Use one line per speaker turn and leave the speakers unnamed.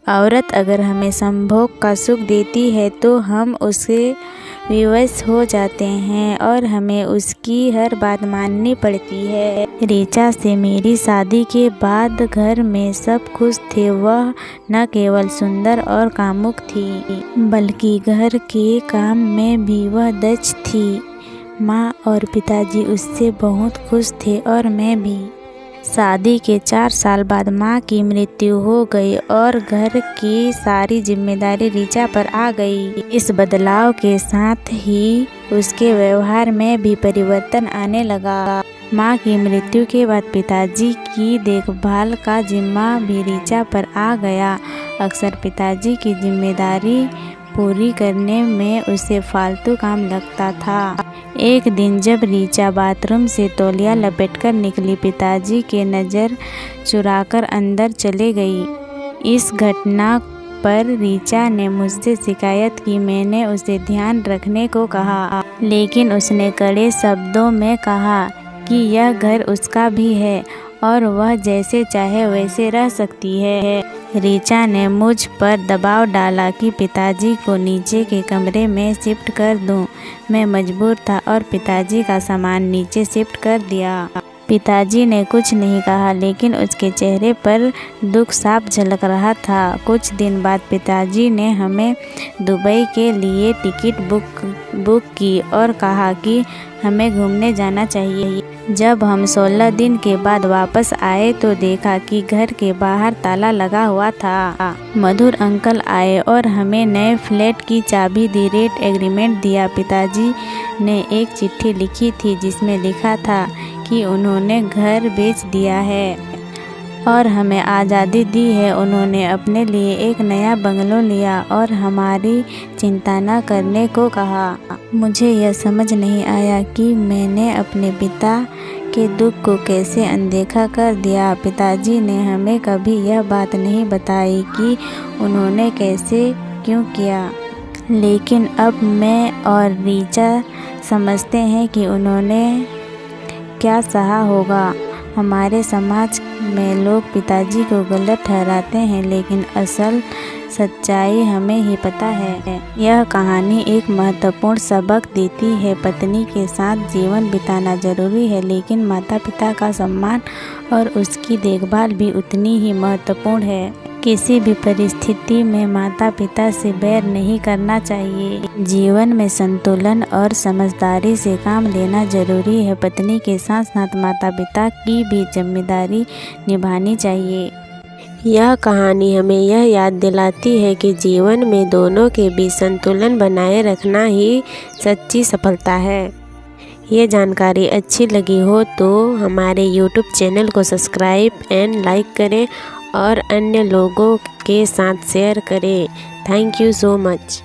औरत अगर हमें संभोग का सुख देती है तो हम उसके विवश हो जाते हैं और हमें उसकी हर बात माननी पड़ती है। ऋचा से मेरी शादी के बाद घर में सब खुश थे। वह न केवल सुंदर और कामुक थी बल्कि घर के काम में भी वह दक्ष थी। माँ और पिताजी उससे बहुत खुश थे और मैं भी। शादी के 4 साल बाद माँ की मृत्यु हो गई और घर की सारी जिम्मेदारी ऋचा पर आ गई। इस बदलाव के साथ ही उसके व्यवहार में भी परिवर्तन आने लगा। माँ की मृत्यु के बाद पिताजी की देखभाल का जिम्मा भी ऋचा पर आ गया। अक्सर पिताजी की जिम्मेदारी पूरी करने में उसे फालतू काम लगता था। एक दिन जब ऋचा बाथरूम से तौलिया लपेटकर निकली, पिताजी के नज़र चुराकर अंदर चले गई। इस घटना पर ऋचा ने मुझसे शिकायत की। मैंने उसे ध्यान रखने को कहा, लेकिन उसने कड़े शब्दों में कहा कि यह घर उसका भी है और वह जैसे चाहे वैसे रह सकती है। ऋचा ने मुझ पर दबाव डाला कि पिताजी को नीचे के कमरे में शिफ्ट कर दूं। मैं मजबूर था और पिताजी का सामान नीचे शिफ्ट कर दिया। पिताजी ने कुछ नहीं कहा, लेकिन उसके चेहरे पर दुख साफ झलक रहा था। कुछ दिन बाद पिताजी ने हमें दुबई के लिए टिकट बुक की और कहा कि हमें घूमने जाना चाहिए। जब हम 16 दिन के बाद वापस आए तो देखा कि घर के बाहर ताला लगा हुआ था। मधुर अंकल आए और हमें नए फ्लैट की चाबी दी, रेंट एग्रीमेंट दिया। पिताजी ने एक चिट्ठी लिखी थी जिसमें लिखा था कि उन्होंने घर बेच दिया है और हमें आज़ादी दी है। उन्होंने अपने लिए एक नया बंगलो लिया और हमारी चिंता न करने को कहा। मुझे यह समझ नहीं आया कि मैंने अपने पिता के दुख को कैसे अनदेखा कर दिया। पिताजी ने हमें कभी यह बात नहीं बताई कि उन्होंने कैसे क्यों किया, लेकिन अब मैं और ऋचा समझते हैं कि उन्होंने क्या सहा होगा। हमारे समाज में लोग पिताजी को गलत ठहराते हैं, लेकिन असल सच्चाई हमें ही पता है। यह कहानी एक महत्वपूर्ण सबक देती है। पत्नी के साथ जीवन बिताना जरूरी है, लेकिन माता पिता का सम्मान और उसकी देखभाल भी उतनी ही महत्वपूर्ण है। किसी भी परिस्थिति में माता पिता से बैर नहीं करना चाहिए। जीवन में संतुलन और समझदारी से काम लेना जरूरी है। पत्नी के साथ साथ माता पिता की भी जिम्मेदारी निभानी चाहिए।
यह कहानी हमें यह याद दिलाती है कि जीवन में दोनों के बीच संतुलन बनाए रखना ही सच्ची सफलता है। ये जानकारी अच्छी लगी हो तो हमारे YouTube चैनल को सब्सक्राइब एंड लाइक करें और अन्य लोगों के साथ शेयर करें। Thank you so much.